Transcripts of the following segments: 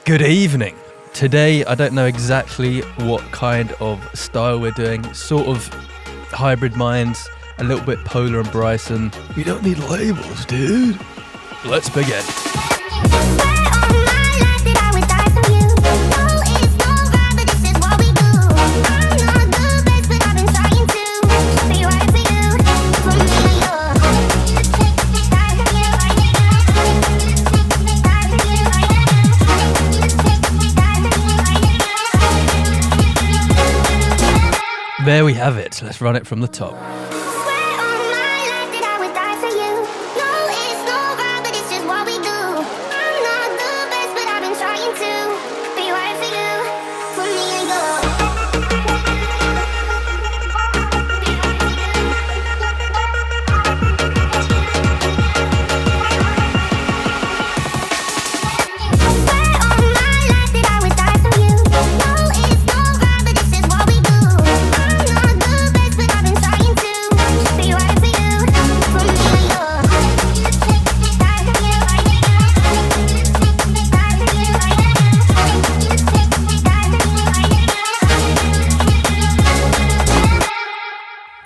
Good evening. Today, I don't know exactly what kind of style we're doing. Sort of hybrid minds, a little bit Pola and Bryson. We don't need labels, dude. Let's begin. There we have it. Let's run it from the top.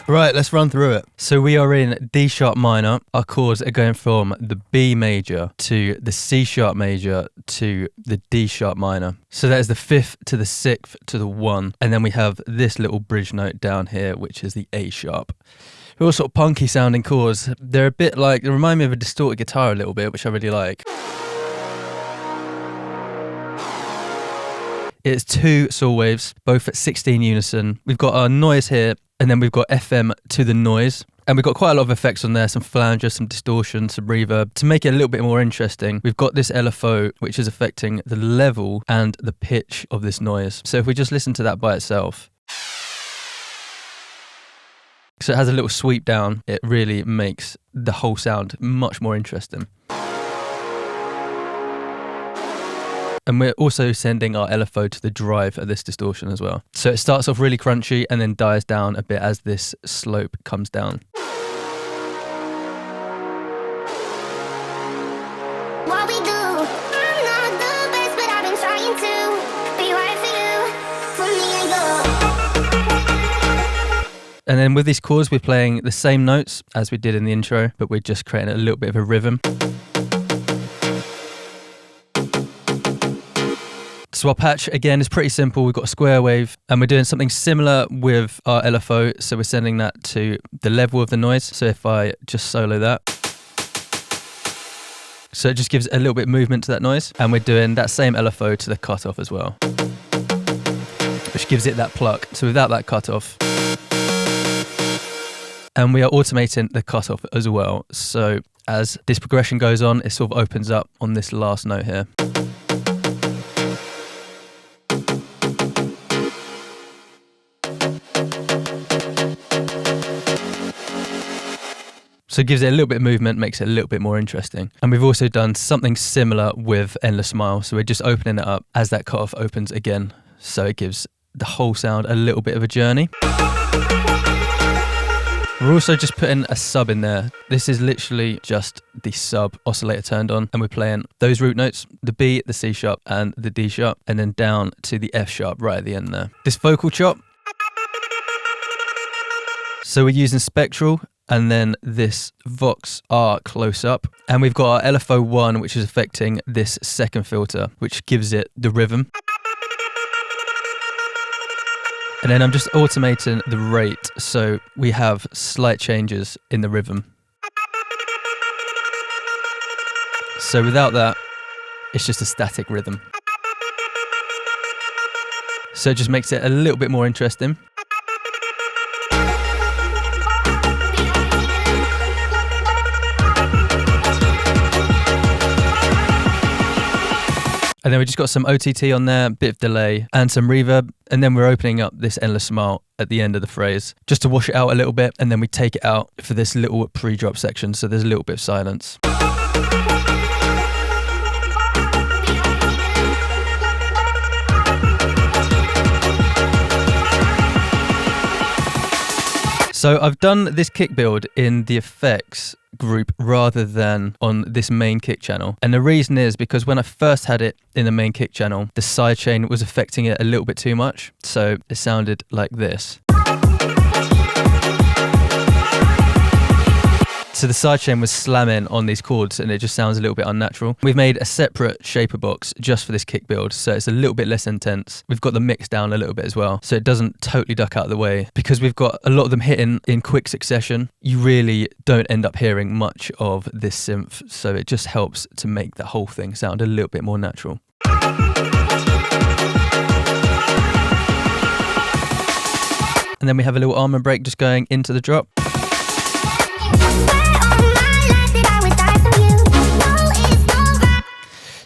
Right, let's run through it. So we are in D sharp minor. Our chords are going from the B major to the C sharp major to the D sharp minor. So that is the 5th to the 6th to the 1. And then we have this little bridge note down here, which is the A sharp. They're all sort of punky sounding chords. They're a bit like, they remind me of a distorted guitar a little bit, which I really like. It's 2 saw waves, both at 16 unison. We've got our noise here, and then we've got FM to the noise. And we've got quite a lot of effects on there, some flanger, some distortion, some reverb. To make it a little bit more interesting, we've got this LFO, which is affecting the level and the pitch of this noise. So if we just listen to that by itself. So it has a little sweep down. It really makes the whole sound much more interesting. And we're also sending our LFO to the drive of this distortion as well. So it starts off really crunchy and then dies down a bit as this slope comes down. What we do, I'm not the best, but I've been trying to be right for you, for me and go. And then with these chords, we're playing the same notes as we did in the intro, but we're just creating a little bit of a rhythm. So our patch, again, is pretty simple. We've got a square wave, and we're doing something similar with our LFO. So we're sending that to the level of the noise. So if I just solo that. So it just gives a little bit of movement to that noise. And we're doing that same LFO to the cutoff as well, which gives it that pluck. So without that cutoff. And we are automating the cutoff as well. So as this progression goes on, it sort of opens up on this last note here. So it gives it a little bit of movement, makes it a little bit more interesting. And we've also done something similar with Endless Smile. So we're just opening it up as that cutoff opens again. So it gives the whole sound a little bit of a journey. We're also just putting a sub in there. This is literally just the sub oscillator turned on, and we're playing those root notes, the B, the C sharp, and the D sharp, and then down to the F sharp right at the end there. This vocal chop. So we're using Spectral, and then this Vox R close up. And we've got our LFO1, which is affecting this second filter, which gives it the rhythm. And then I'm just automating the rate, so we have slight changes in the rhythm. So without that, it's just a static rhythm. So it just makes it a little bit more interesting. And then we just got some OTT on there, bit of delay and some reverb. And then we're opening up this Endless Smile at the end of the phrase just to wash it out a little bit. And then we take it out for this little pre-drop section. So there's a little bit of silence. So I've done this kick build in the effects group rather than on this main kick channel. And the reason is because when I first had it in the main kick channel, the sidechain was affecting it a little bit too much. So it sounded like this. So the sidechain was slamming on these chords and it just sounds a little bit unnatural. We've made a separate shaper box just for this kick build, so it's a little bit less intense. We've got the mix down a little bit as well, so it doesn't totally duck out of the way. Because we've got a lot of them hitting in quick succession, you really don't end up hearing much of this synth, so it just helps to make the whole thing sound a little bit more natural. And then we have a little arm and break just going into the drop.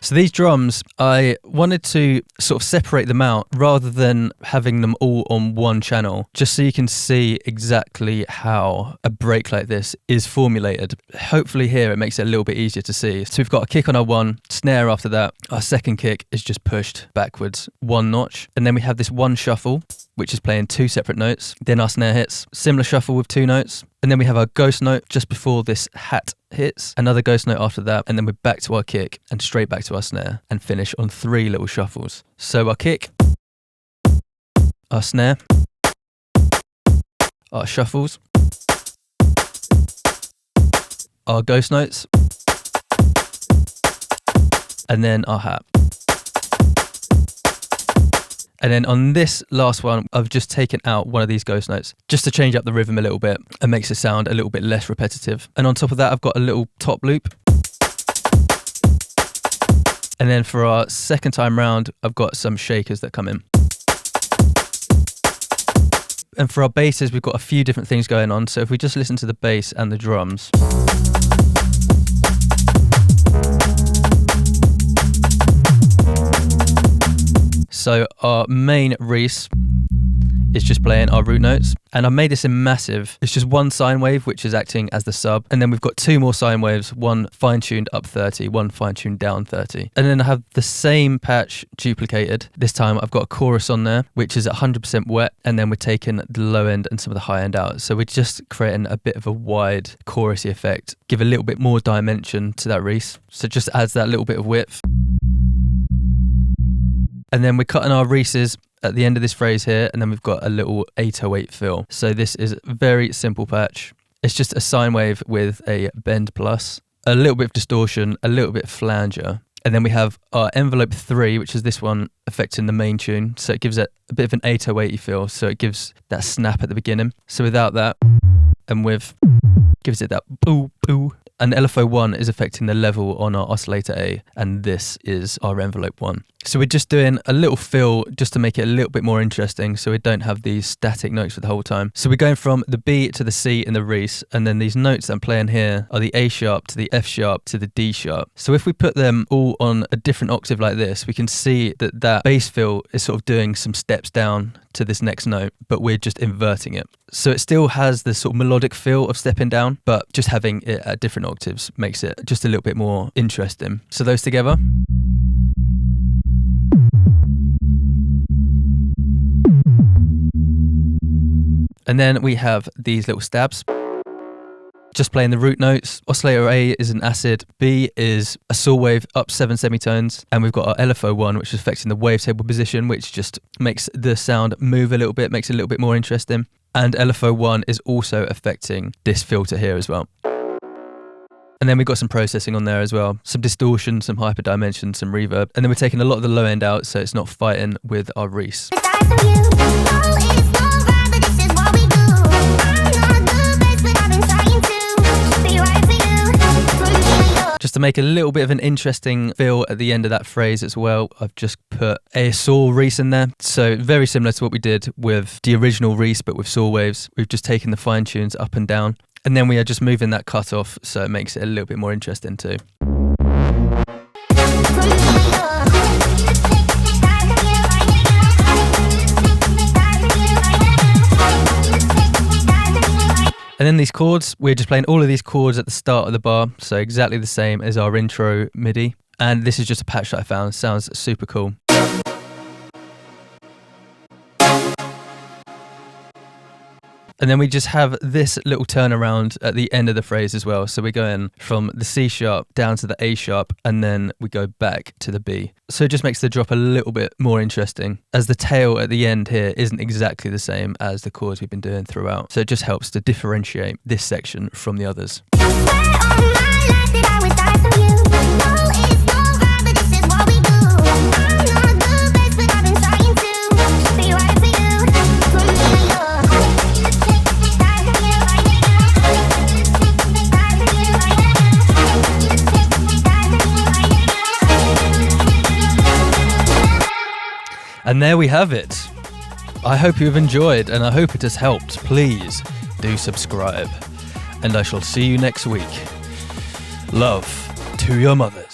So these drums, I wanted to sort of separate them out rather than having them all on one channel, just so you can see exactly how a break like this is formulated. Hopefully here it makes it a little bit easier to see. So we've got a kick on our one, snare after that. Our second kick is just pushed backwards one notch. And then we have this one shuffle, which is playing two separate notes. Then our snare hits, similar shuffle with two notes. And then we have our ghost note just before this hat hits, another ghost note after that, and then we're back to our kick and straight back to our snare and finish on three little shuffles. So our kick, our snare, our shuffles, our ghost notes, and then our hat. And then on this last one, I've just taken out one of these ghost notes just to change up the rhythm a little bit and makes it sound a little bit less repetitive. And on top of that, I've got a little top loop. And then for our second time round, I've got some shakers that come in. And for our basses, we've got a few different things going on. So if we just listen to the bass and the drums. So our main Reese is just playing our root notes, and I made this in massive. It's just one sine wave which is acting as the sub, and then we've got two more sine waves, one fine-tuned up 30, one fine-tuned down 30. And then I have the same patch duplicated. This time I've got a chorus on there which is 100% wet, and then we're taking the low end and some of the high end out. So we're just creating a bit of a wide chorusy effect, give a little bit more dimension to that Reese. So it just adds that little bit of width. And then we're cutting our Reeses at the end of this phrase here, and then we've got a little 808 fill. So this is a very simple patch. It's just a sine wave with a bend plus, a little bit of distortion, a little bit of flanger. And then we have our envelope 3, which is this one affecting the main tune. So it gives it a bit of an 808 feel. So it gives that snap at the beginning. So without that, and with, gives it that boo boo. And LFO1 is affecting the level on our oscillator A, and this is our envelope 1. So we're just doing a little fill just to make it a little bit more interesting, so we don't have these static notes for the whole time. So we're going from the B to the C in the Reese, and then these notes that I'm playing here are the A sharp to the F sharp to the D sharp. So if we put them all on a different octave like this, we can see that that bass fill is sort of doing some steps down to this next note, but we're just inverting it. So it still has the sort of melodic feel of stepping down, but just having it at different octaves makes it just a little bit more interesting. So those together. And then we have these little stabs. Just playing the root notes. Oscillator A is an acid, B is a saw wave up 7 semitones, and we've got our LFO1, which is affecting the wavetable position, which just makes the sound move a little bit, makes it a little bit more interesting. And LFO1 is also affecting this filter here as well. And then we've got some processing on there as well, some distortion, some hyperdimension, some reverb. And then we're taking a lot of the low end out so it's not fighting with our Reese. Just to make a little bit of an interesting feel at the end of that phrase as well, I've just put a saw Reese in there. So very similar to what we did with the original Reese, but with saw waves. We've just taken the fine tunes up and down. And then we are just moving that cut off, so it makes it a little bit more interesting too. And then these chords, we're just playing all of these chords at the start of the bar, so exactly the same as our intro MIDI. And this is just a patch that I found, sounds super cool. And then we just have this little turnaround at the end of the phrase as well. So we're going from the C sharp down to the A sharp, and then we go back to the B. So it just makes the drop a little bit more interesting, as the tail at the end here isn't exactly the same as the chords we've been doing throughout. So it just helps to differentiate this section from the others. And there we have it. I hope you've enjoyed, and I hope it has helped. Please do subscribe, and I shall see you next week. Love to your mother.